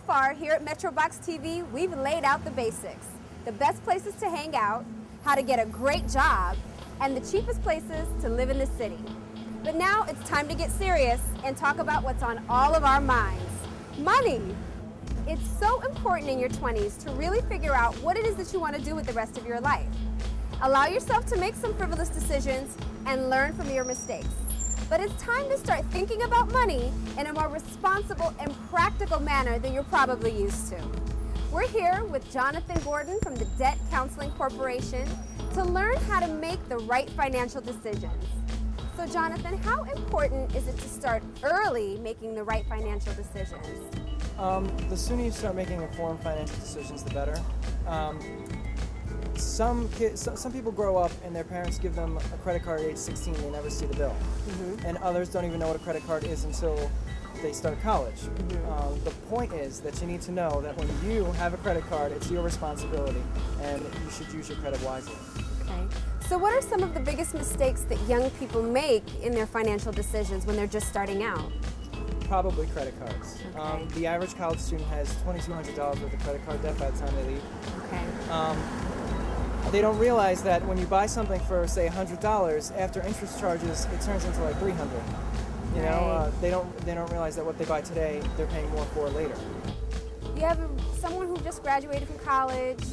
far, here at MetroBox TV, we've laid out the basics. The best places to hang out, how to get a great job, and the cheapest places to live in the city. But now it's time to get serious and talk about what's on all of our minds. Money! It's so important in your 20s to really figure out what it is that you want to do with the rest of your life. Allow yourself to make some frivolous decisions and learn from your mistakes. But it's time to start thinking about money in a more responsible and practical manner than you're probably used to. We're here with Jonathan Gordon from the Debt Counseling Corporation to learn how to make the right financial decisions. So Jonathan, how important is it to start early making the right financial decisions? The sooner you start making informed financial decisions, the better. Some people grow up and their parents give them a credit card at age 16 and they never see the bill. And others don't even know what a credit card is until they start college. The point is that you need to know that when you have a credit card, it's your responsibility and you should use your credit wisely. Okay. So what are some of the biggest mistakes that young people make in their financial decisions when they're just starting out? Probably credit cards. Okay. The average college student has $2,200 worth of credit card debt by the time they leave. Okay. They don't realize that when you buy something for, say, $100, after interest charges, it turns into like $300. You know, they don't realize that what they buy today, they're paying more for later. You have someone who just graduated from college,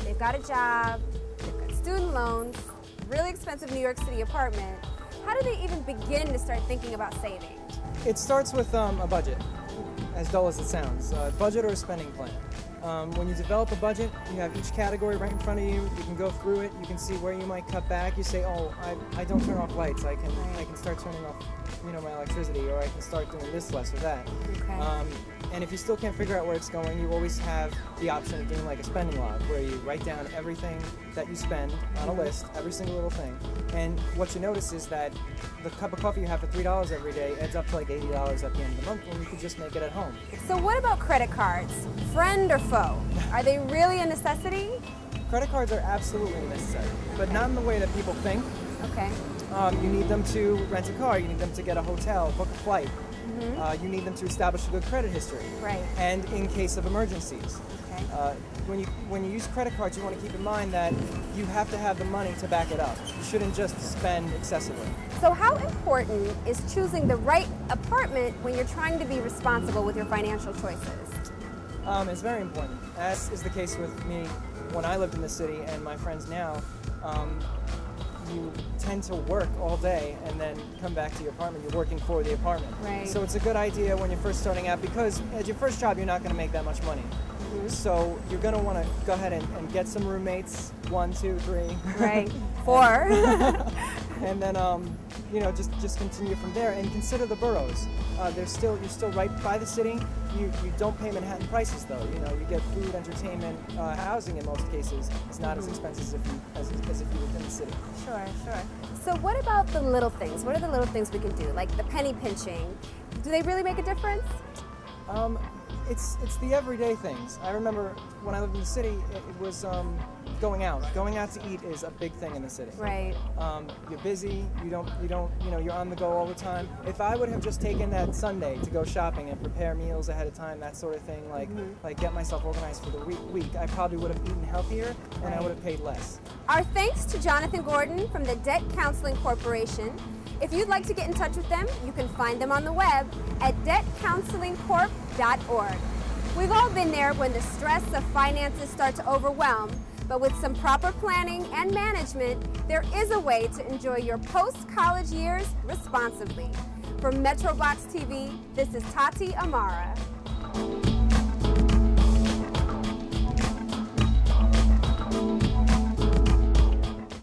they've got a job, they've got student loans, really expensive New York City apartment. How do they even begin to start thinking about saving? It starts with a budget, as dull as it sounds. A budget or a spending plan. When you develop a budget, you have each category right in front of you. You can go through it. You can see where you might cut back. You say, "Oh, I don't turn off lights. I can start turning off, my electricity, or I can start doing this less or that." Okay. And if you still can't figure out where it's going, you always have the option of doing like a spending log, where you write down everything that you spend on a list, every single little thing. And what you notice is that the cup of coffee you have for $3 every day adds up to like $80 at the end of the month when you could just make it at home. So what about credit cards? Friend or foe? Are they really a necessity? Credit cards are absolutely necessary, but not in the way that people think. Okay. You need them to rent a car, you need them to get a hotel, book a flight. You need them to establish a good credit history. Right. And in case of emergencies. Okay. When you use credit cards, you want to keep in mind that you have to have the money to back it up. You shouldn't just spend excessively. So how important is choosing the right apartment when you're trying to be responsible with your financial choices? It's very important, as is the case with me when I lived in the city and my friends now. You tend to work all day and then come back to your apartment. You're working for the apartment. Right. So it's a good idea when you're first starting out, because at your first job you're not going to make that much money. So you're going to want to go ahead and get some roommates, 1, 2, 3. Right. 4. And then just continue from there and consider the boroughs. You're still right by the city. You don't pay Manhattan prices though. You get food, entertainment, housing in most cases. It's not as expensive as if you lived in the city. Sure. So what about the little things? What are the little things we can do, like the penny pinching? Do they really make a difference? It's the everyday things. I remember when I lived in the city, it was going out. Going out to eat is a big thing in the city. Right. You're busy. You're on the go all the time. If I would have just taken that Sunday to go shopping and prepare meals ahead of time, that sort of thing, like get myself organized for the week, I probably would have eaten healthier and I would have paid less. Our thanks to Jonathan Gordon from the Debt Counseling Corporation. If you'd like to get in touch with them, you can find them on the web at debtcounselingcorp.org. We've all been there when the stress of finances start to overwhelm, but with some proper planning and management, there is a way to enjoy your post-college years responsibly. For MetroBox TV, this is Tati Amare.